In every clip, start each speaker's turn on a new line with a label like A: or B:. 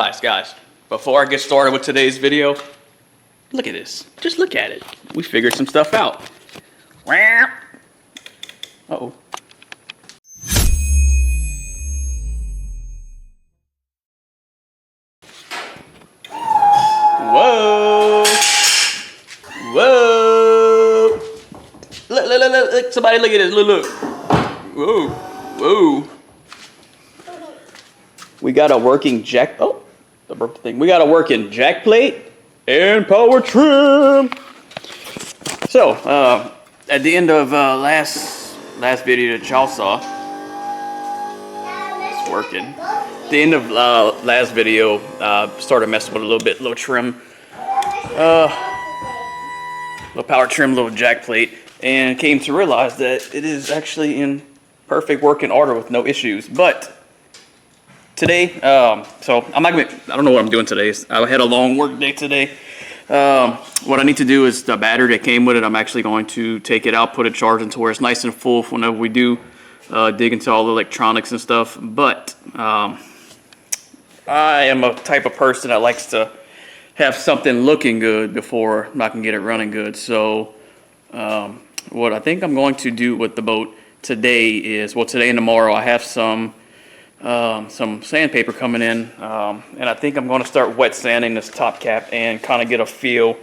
A: Guys, before I get started with today's video, look at this. Just look at it. We figured some stuff out. Uh-oh. Whoa! Whoa! Look, somebody look at this. Look. Whoa. We got a working jack. Oh, the broke thing. We got a working jack plate and power trim. So, at the end of last video that y'all saw, it's working. At the end of last video, started messing with a little trim, little power trim, little jack plate, and came to realize that it is actually in perfect working order with no issues. But today, so I don't know what I'm doing today. I had a long work day today. What I need to do is the battery that came with it, I'm actually going to take it out, put it charging to where it's nice and full whenever we do dig into all the electronics and stuff. But I am a type of person that likes to have something looking good before I can get it running good. So what I think I'm going to do with the boat today is, well, today and tomorrow I have some sandpaper coming in, and I think I'm going to start wet sanding this top cap and kind of get a feel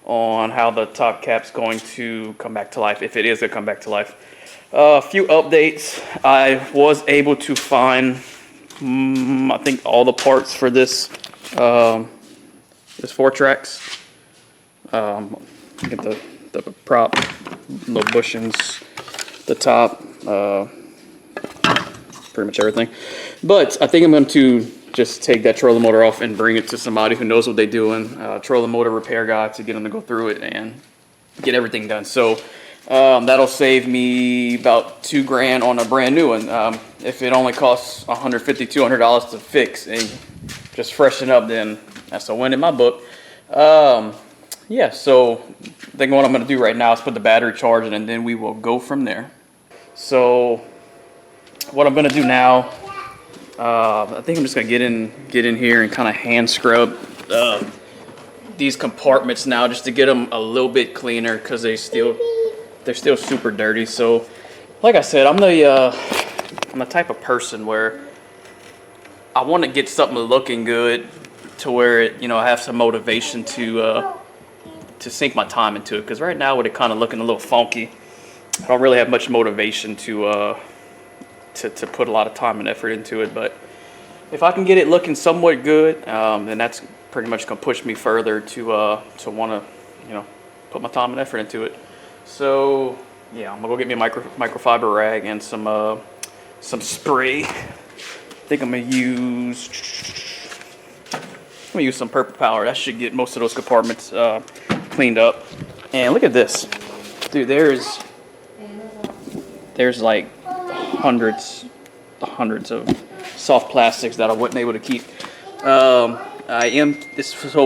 A: on how the top cap's going to come back to life, if it is going to come back to life. A few updates. I was able to find, I think, all the parts for this this 4-tracks. Get the prop, little bushings, the top, pretty much everything. But I think I'm going to just take that trolling motor off and bring it to somebody who knows what they're doing, trolling motor repair guy, to get them to go through it and get everything done. So that'll save me about $2,000 on a brand new one. If it only costs $150, $200 to fix and just freshen up, then that's a win in my book. Yeah, so I think what I'm going to do right now is put the battery charging, and then we will go from there. So what I'm going to do now, I think I'm just going to get in here and kind of hand scrub these compartments now, just to get them a little bit cleaner, because they're still super dirty. So like I said, I'm the type of person where I want to get something looking good to where it, I have some motivation to sink my time into it, because right now with it kind of looking a little funky, I don't really have much motivation to put a lot of time and effort into it. But if I can get it looking somewhat good, then that's pretty much gonna push me further to want to put my time and effort into it. So yeah, I'm gonna go get me a microfiber rag and some spray. I think I'm gonna use some Purple Power. That should get most of those compartments cleaned up. And look at this, dude. There's like hundreds of soft plastics that I wasn't able to keep. So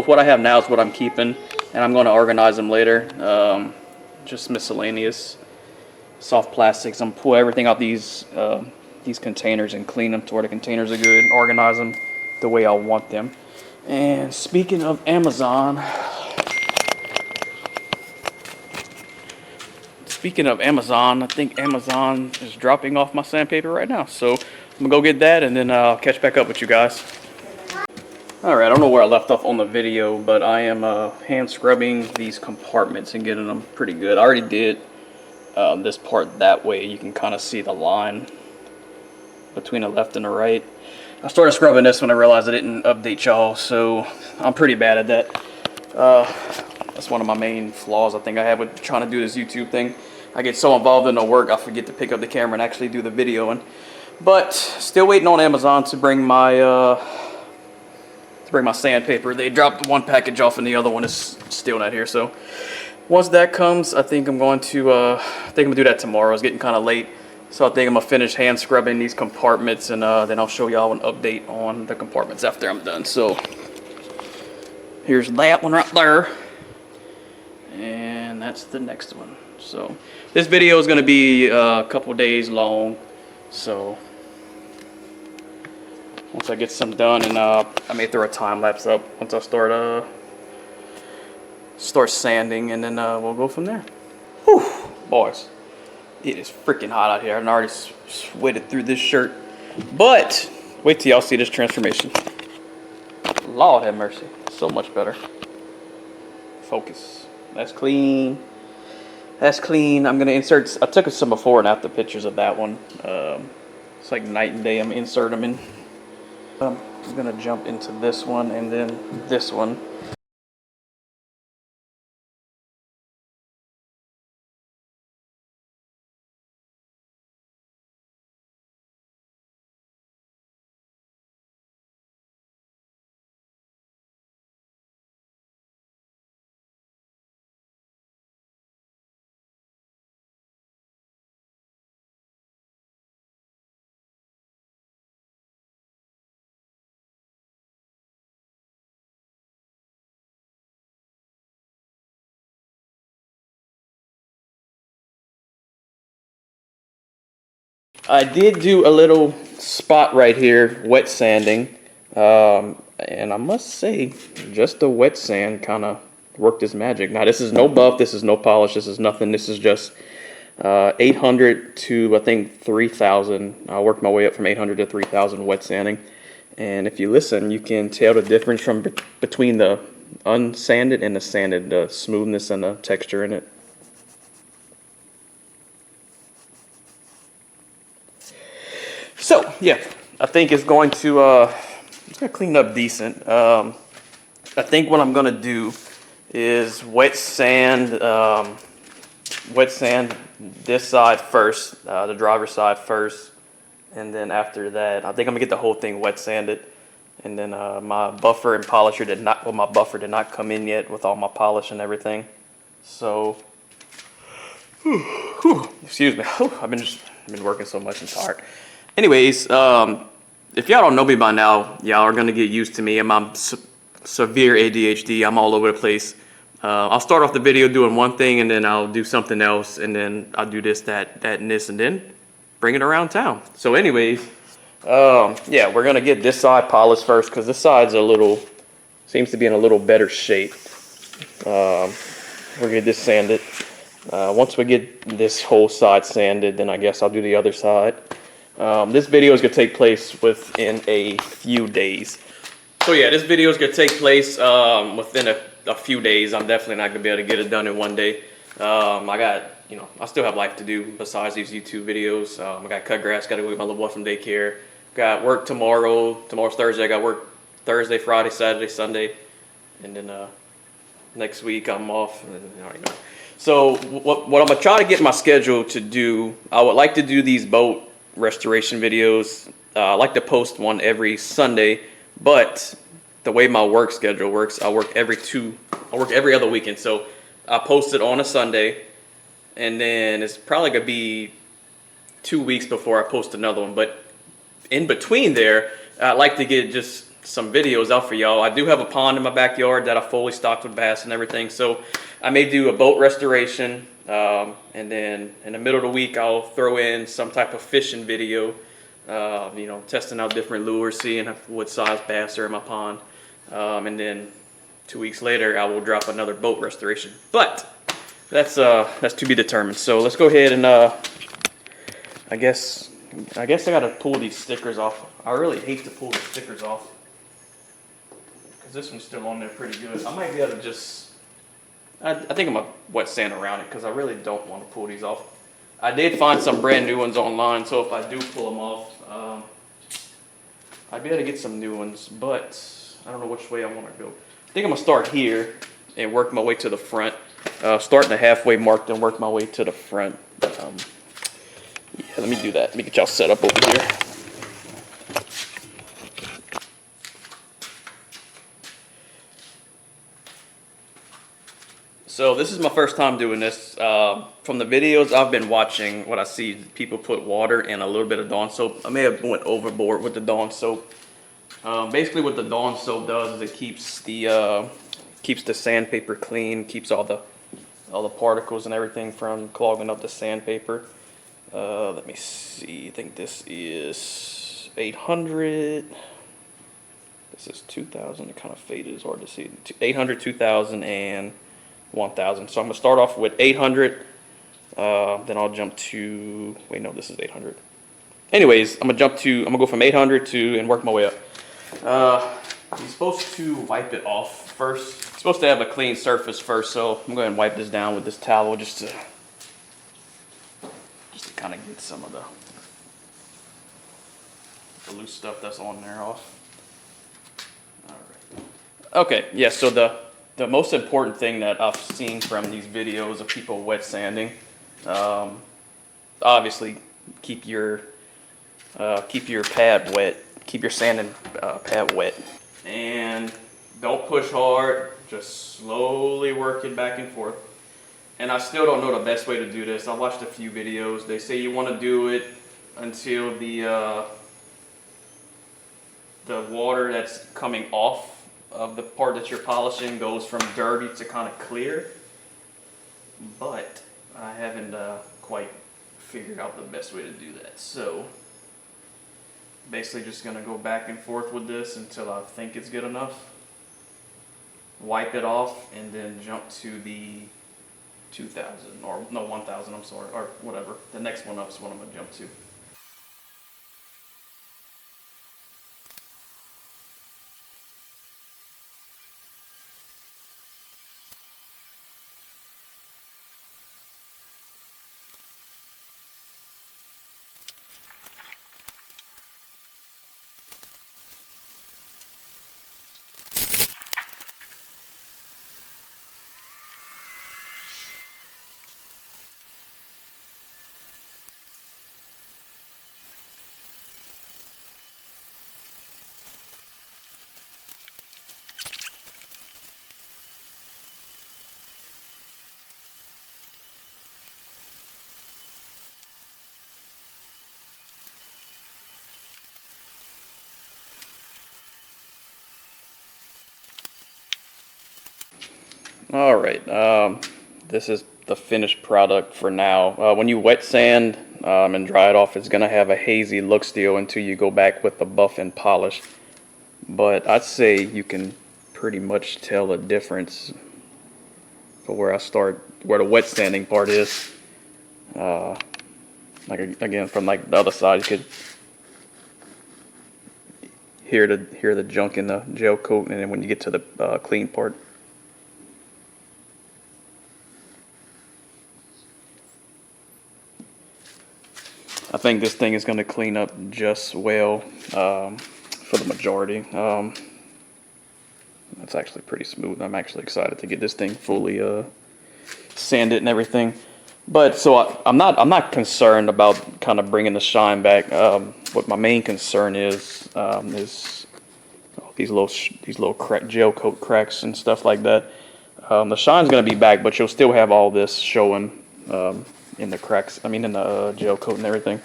A: what I have now is what I'm keeping, and I'm going to organize them later. Just miscellaneous soft plastics. I'm gonna pull everything out these containers and clean them to where the containers are good, and organize them the way I want them. And speaking of Amazon, I think Amazon is dropping off my sandpaper right now. So I'm gonna go get that, and then I'll catch back up with you guys. Alright, I don't know where I left off on the video, but I am hand scrubbing these compartments and getting them pretty good. I already did this part that way. You can kind of see the line between the left and the right. I started scrubbing this when I realized I didn't update y'all, so I'm pretty bad at that. That's one of my main flaws I think I have with trying to do this YouTube thing. I get so involved in the work, I forget to pick up the camera and actually do the videoing. But still waiting on Amazon to bring my sandpaper. They dropped one package off and the other one is still not here. So once that comes, I think I'm going to do that tomorrow. It's getting kind of late, so I think I'm gonna finish hand scrubbing these compartments, and then I'll show y'all an update on the compartments after I'm done. So here's that one right there, and that's the next one. So this video is gonna be a couple days long, so once I get some done, and I may throw a time lapse up once I start sanding, and then we'll go from there. Whew, boys, it is freaking hot out here. I've already sweated through this shirt, but wait till y'all see this transformation. Lord have mercy, so much better. Focus. That's clean. That's clean. I'm gonna insert. I took some before and after pictures of that one. It's like night and day. I'm gonna insert them in. I'm gonna jump into this one and then this one. I did do a little spot right here, wet sanding, and I must say, just the wet sand kind of worked its magic. Now this is no buff, this is no polish, this is nothing. This is just 800 to I think 3,000. I worked my way up from 800 to 3,000 wet sanding, and if you listen, you can tell the difference from between the unsanded and the sanded, the smoothness and the texture in it. So yeah, I think it's going to clean up decent. I think what I'm gonna do is wet sand this side first, the driver's side first, and then after that, I think I'm gonna get the whole thing wet sanded. And then my buffer and polisher did not, well, my buffer did not come in yet with all my polish and everything. So, excuse me, I've been working so much and tired. Anyways, if y'all don't know me by now, y'all are gonna get used to me. I'm severe ADHD. I'm all over the place. I'll start off the video doing one thing, and then I'll do something else, and then I'll do this, that, and this, and then bring it around town. So anyways, yeah, we're gonna get this side polished first, because this side's seems to be in a little better shape. We're gonna get this sanded. Once we get this whole side sanded, then I guess I'll do the other side. This video is gonna take place within a few days. So yeah, this video is gonna take place within a few days. I'm definitely not gonna be able to get it done in one day. I got, I still have life to do besides these YouTube videos. I got cut grass, got to go get my little boy from daycare. Got work tomorrow. Tomorrow's Thursday. I got work Thursday, Friday, Saturday, Sunday, and then next week I'm off. I already know. So what I'm gonna try to get my schedule to do, I would like to do these boat restoration videos. I like to post one every Sunday, but the way my work schedule works, I work every other weekend. So I post it on a Sunday, and then it's probably gonna be 2 weeks before I post another one. But in between there, I'd like to get just some videos out for y'all. I do have a pond in my backyard that I fully stocked with bass and everything. So I may do a boat restoration, and then in the middle of the week, I'll throw in some type of fishing video, testing out different lures, seeing what size bass are in my pond. And then 2 weeks later, I will drop another boat restoration. But that's to be determined. So let's go ahead and I guess I gotta pull these stickers off. I really hate to pull the stickers off because this one's still on there pretty good. I might be able to just, I think I'm gonna wet sand around it because I really don't want to pull these off. I did find some brand new ones online, so if I do pull them off, I'd be able to get some new ones, but I don't know which way I want to go. I think I'm gonna start here and work my way to the front. Start in the halfway mark, then work my way to the front. Yeah, let me do that. Let me get y'all set up over here. So this is my first time doing this. From the videos I've been watching, what I see, people put water and a little bit of Dawn soap. I may have went overboard with the Dawn soap. Basically what the Dawn soap does is it keeps the sandpaper clean, keeps all the particles and everything from clogging up the sandpaper. Let me see, I think this is 800. This is 2,000. It kind of faded. It's hard to see. 800, 2,000, and 1,000. So I'm gonna start off with 800. Then I'll jump to. Wait, no, this is 800. Anyways, I'm gonna go from 800 to and work my way up. You're supposed to wipe it off first. It's supposed to have a clean surface first, so I'm gonna go ahead and wipe this down with this towel just to kind of get some of the loose stuff that's on there off. All right. Okay, yeah. So the most important thing that I've seen from these videos of people wet sanding, obviously keep your pad wet, keep your sanding pad wet, and don't push hard. Just slowly work it back and forth. And I still don't know the best way to do this. I watched a few videos. They say you want to do it until the water that's coming off of the part that you're polishing goes from dirty to kind of clear. But I haven't quite figured out the best way to do that. So basically just going to go back and forth with this until I think it's good enough. Wipe it off and then jump to the 2,000 or no 1,000, I'm sorry, or whatever. The next one up is what I'm going to jump to. All right, this is the finished product for now. When you wet sand and dry it off, it's gonna have a hazy look still until you go back with the buff and polish. But I'd say you can pretty much tell the difference for where the wet sanding part is. Like again, from like the other side, you could hear the junk in the gel coat, and then when you get to the clean part. I think this thing is going to clean up just well for the majority. It's actually pretty smooth. I'm actually excited to get this thing fully sanded and everything. But so I'm not concerned about kind of bringing the shine back. What my main concern is these little gel coat cracks and stuff like that. The shine's going to be back, but you'll still have all this showing. In the cracks, in the gel coat and everything.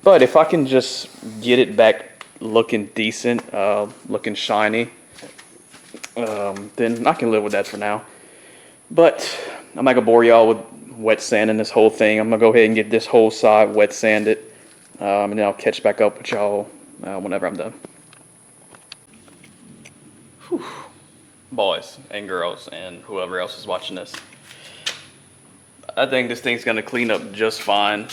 A: But if I can just get it back looking decent, looking shiny, then I can live with that for now. But I'm not gonna bore y'all with wet sanding this whole thing. I'm gonna go ahead and get this whole side wet sanded, and then I'll catch back up with y'all whenever I'm done. Whew. Boys and girls and whoever else is watching this. I think this thing's gonna clean up just fine.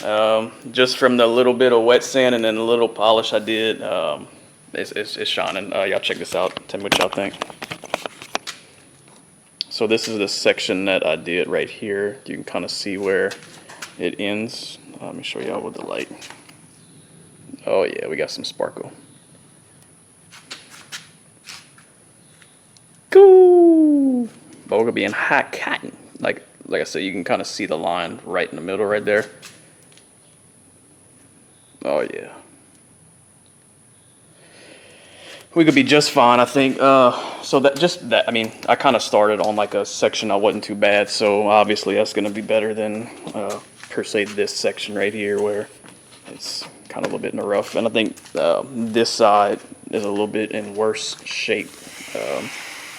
A: Just from the little bit of wet sand and then the little polish I did, it's shining. Y'all check this out. Tell me what y'all think. So this is the section that I did right here. You can kind of see where it ends. Let me show y'all with the light. Oh yeah, we got some sparkle. Cool. But we're gonna be in hot cotton. Like I said, you can kind of see the line right in the middle right there. Oh yeah. We could be just fine, I think. So I kind of started on like a section that wasn't too bad, so obviously that's going to be better than per se this section right here where it's kind of a little bit in the rough. And I think this side is a little bit in worse shape.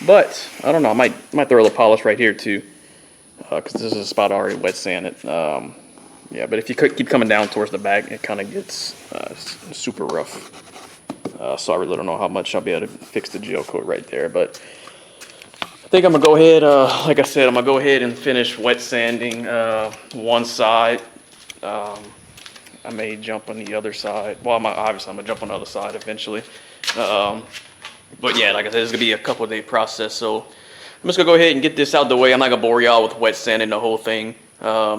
A: But I don't know, I might throw a little polish right here too. Because this is a spot I already wet sanded. Yeah, but if you keep coming down towards the back, it kind of gets super rough. So I really don't know how much I'll be able to fix the gel coat right there, but I think I'm gonna go ahead, like I said, I'm gonna go ahead and finish wet sanding one side. I may jump on the other side. Well, obviously I'm gonna jump on the other side eventually. But yeah, like I said, it's gonna be a couple day process. So I'm just gonna go ahead and get this out the way. I'm not gonna bore y'all with wet sanding the whole thing.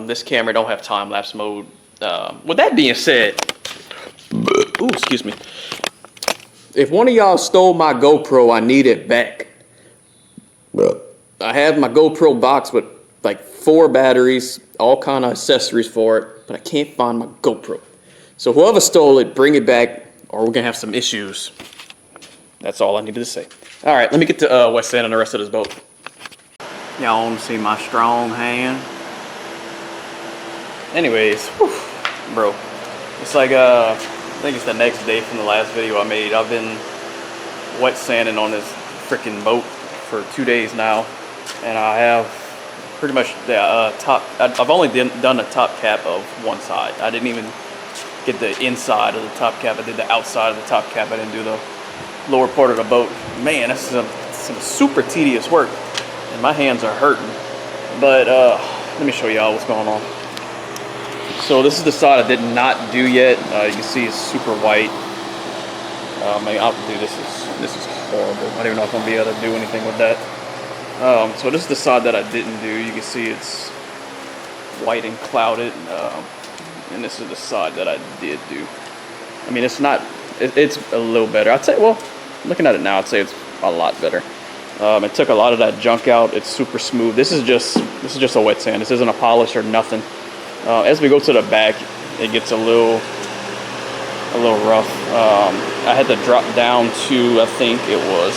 A: This camera don't have time lapse mode. With that being said, ooh, excuse me. If one of y'all stole my GoPro, I need it back. I have my GoPro box with like 4 batteries, all kind of accessories for it, but I can't find my GoPro. So whoever stole it, bring it back, or we're gonna have some issues. That's all I needed to say. All right, let me get to wet sanding the rest of this boat. Y'all want to see my strong hand? Anyways, whew, bro, it's like I think it's the next day from the last video I made. I've been wet sanding on this freaking boat for 2 days now, and I have pretty much the top. I've only done the top cap of one side. I didn't even get the inside of the top cap. I did the outside of the top cap. I didn't do the lower part of the boat. Man, this is some super tedious work, and my hands are hurting. But let me show y'all what's going on. So this is the side I did not do yet. You can see it's super white. This is horrible. I don't even know if I'm gonna be able to do anything with that. So this is the side that I didn't do. You can see it's white and clouded, and this is the side that I did do. I mean, it's not. It's a little better. I'd say. Well, looking at it now, I'd say it's a lot better. It took a lot of that junk out. It's super smooth. This is just a wet sand. This isn't a polish or nothing. As we go to the back, it gets a little rough. I had to drop down to, I think it was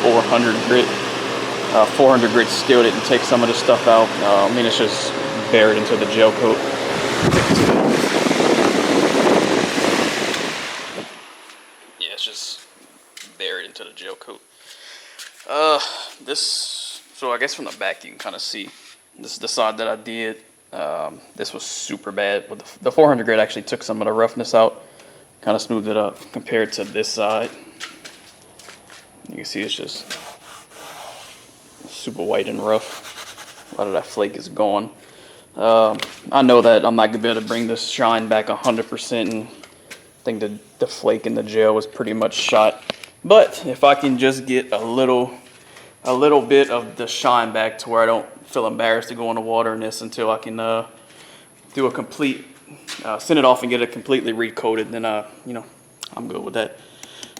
A: 400 grit. 400 grit still didn't take some of the stuff out. I mean, it's just buried into the gel coat. Yeah, it's just buried into the gel coat. So I guess from the back you can kind of see. This is the side that I did. This was super bad. But the 400 grit actually took some of the roughness out, kind of smoothed it up compared to this side. You can see it's just super white and rough. A lot of that flake is gone. I know that I'm not gonna be able to bring this shine back 100%, and I think the flake in the gel was pretty much shot. But if I can just get a little bit of the shine back to where I don't feel embarrassed to go in the water in this until I can do a complete, send it off and get it completely recoated, then you know, I'm good with that.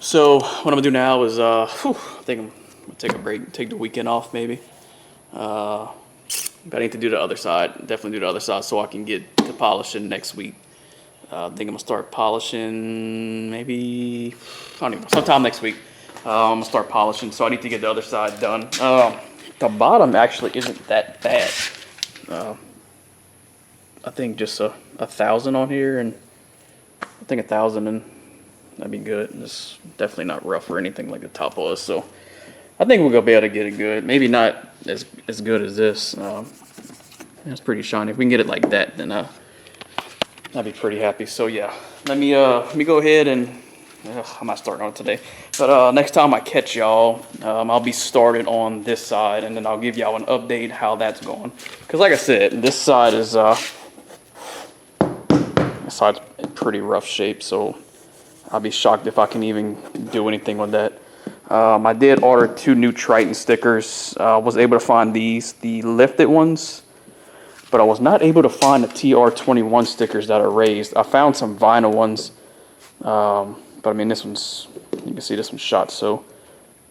A: So what I'm gonna do now is I think I'm gonna take a break, take the weekend off maybe. But I need to do the other side, definitely do the other side so I can get to polishing next week. I think I'm gonna start polishing maybe, I don't even know, sometime next week. I'm gonna start polishing, so I need to get the other side done. The bottom actually isn't that bad. I think just a 1,000 on here, and I think 1,000, and that'd be good. It's definitely not rough or anything like the top was, so I think we're gonna be able to get it good. Maybe not as good as this. It's pretty shiny. If we can get it like that, then I'd be pretty happy. So yeah, let me go ahead and I'm not starting on it today, but next time I catch y'all, I'll be started on this side, and then I'll give y'all an update how that's going. Because like I said, this side is in pretty rough shape, so I'll be shocked if I can even do anything with that. I did order 2 new Triton stickers. I was able to find these, the lifted ones, but I was not able to find the TR21 stickers that are raised. I found some vinyl ones, but I mean, this one's, you can see this one's shot, so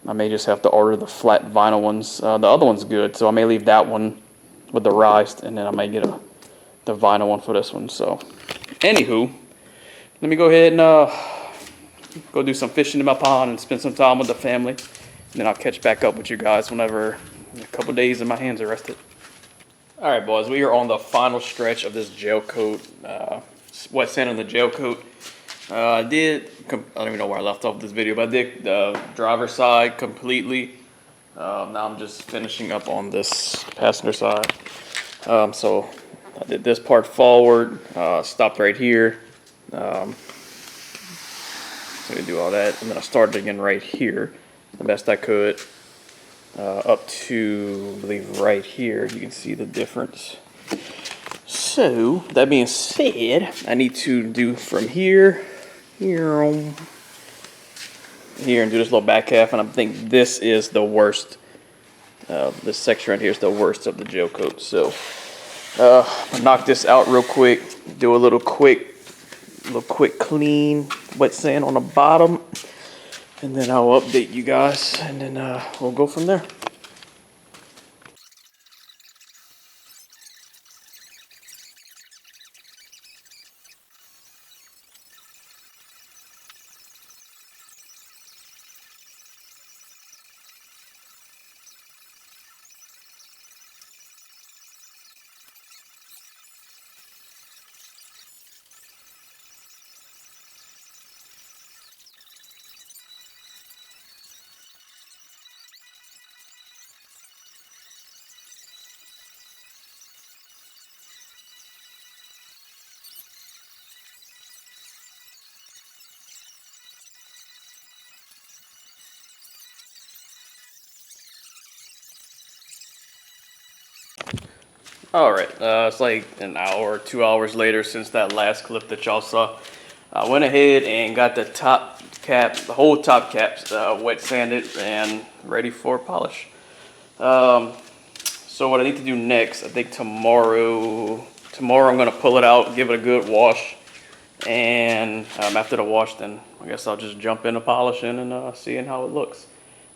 A: I may just have to order the flat vinyl ones. The other one's good, so I may leave that one with the raised, and then I may get the vinyl one for this one. So, anywho, let me go ahead and go do some fishing in my pond and spend some time with the family, and then I'll catch back up with you guys whenever a couple days and my hands are rested. All right, boys, we are on the final stretch of this gel coat, wet sanding the gel coat. I don't even know where I left off this video, but I did the driver's side completely. Now I'm just finishing up on this passenger side. So I did this part forward, stopped right here. So we do all that, and then I started again right here, the best I could, up to, I believe, right here. You can see the difference. So that being said, I need to do from here, here, and do this little back half, and I think this is the worst. This section right here is the worst of the gel coat. So I'll knock this out real quick, do a little quick clean wet sand on the bottom, and then I'll update you guys, and then we'll go from there. All right, it's like an hour, 2 hours later since that last clip that y'all saw. I went ahead and got the top cap, the whole top caps, wet sanded and ready for polish. So what I need to do next, I think tomorrow I'm gonna pull it out, give it a good wash, and after the wash, then I guess I'll just jump into polishing and seeing how it looks.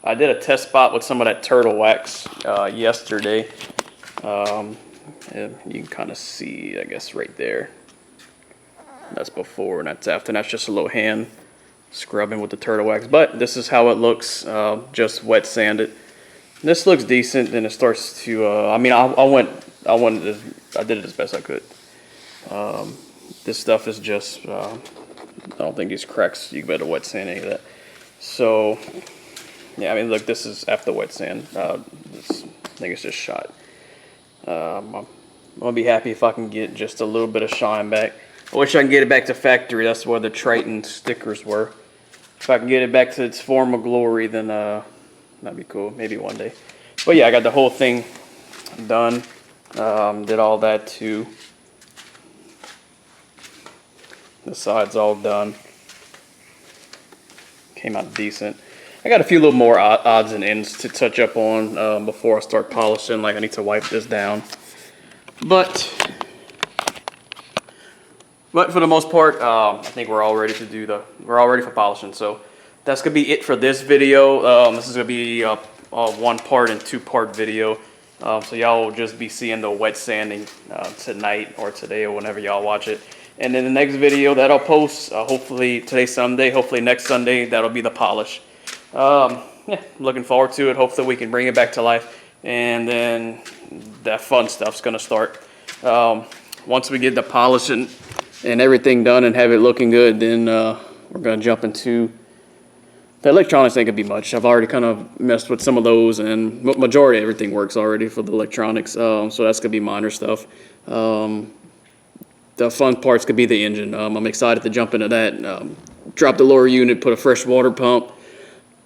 A: I did a test spot with some of that turtle wax yesterday. And you can kind of see, I guess, right there. That's before and that's after. And that's just a little hand scrubbing with the turtle wax. But this is how it looks, just wet sanded. This looks decent. Then it starts to. I mean, I did it as best I could. This stuff is just. I don't think these cracks. You better wet sand any of that. So, yeah. I mean, look. This is after wet sand. I think it's just shot. I'm gonna be happy if I can get just a little bit of shine back. I wish I can get it back to factory. That's where the Triton stickers were. If I can get it back to its former glory, then that'd be cool. Maybe one day. But yeah, I got the whole thing done. Did all that too. The sides all done. Came out decent. I got a few little more odds and ends to touch up on before I start polishing. Like I need to wipe this down, but for the most part, I think we're all ready for polishing. So that's gonna be it for this video. This is gonna be a 1-part and 2-part video. So y'all will just be seeing the wet sanding tonight or today or whenever y'all watch it. And then the next video that I'll post, hopefully today's Sunday, hopefully next Sunday, that'll be the polish. Yeah, looking forward to it. Hopefully we can bring it back to life, and then that fun stuff's gonna start. Once we get the polishing and everything done and have it looking good, then we're gonna jump into the electronics. Ain't gonna be much. I've already kind of messed with some of those, and majority of everything works already for the electronics. So that's gonna be minor stuff. The fun parts could be the engine. I'm excited to jump into that. Drop the lower unit, put a fresh water pump.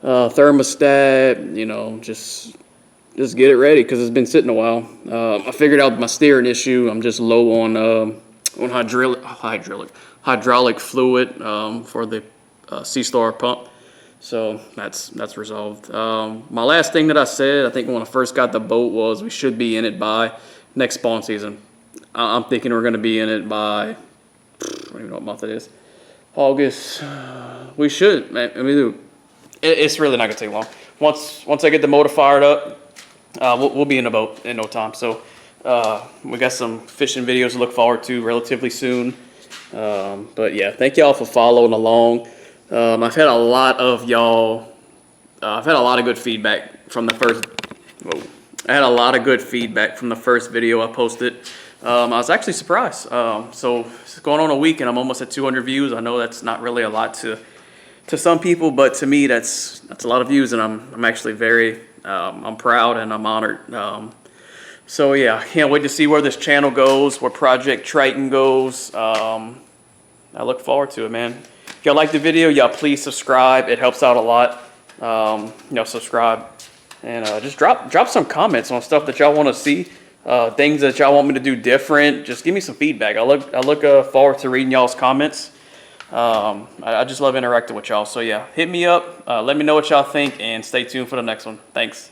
A: Thermostat, you know, just get it ready because it's been sitting a while. I figured out my steering issue. I'm just low on hydraulic fluid for the C-Star pump, so that's resolved. My last thing that I said, I think when I first got the boat, was we should be in it by next spawn season. I'm thinking we're going to be in it by, I don't even know what month it is, August. We should, man. I mean, it's really not gonna take long. Once I get the motor fired up, we'll be in a boat in no time. So we got some fishing videos to look forward to relatively soon. But yeah, thank y'all for following along. I've had a lot of y'all. I've had a lot of good feedback from the first. Whoa. I had a lot of good feedback from the first video I posted. I was actually surprised. So it's going on a week and I'm almost at 200 views. I know that's not really a lot to some people, but to me that's a lot of views, and I'm actually very I'm proud and I'm honored. So yeah, I can't wait to see where this channel goes, where Project Triton goes. I look forward to it, man. If y'all like the video, y'all please subscribe. It helps out a lot. Subscribe and just drop some comments on stuff that y'all want to see, things that y'all want me to do different. Just give me some feedback. I look forward to reading y'all's comments. I just love interacting with y'all. So yeah, hit me up. Let me know what y'all think, and stay tuned for the next one. Thanks.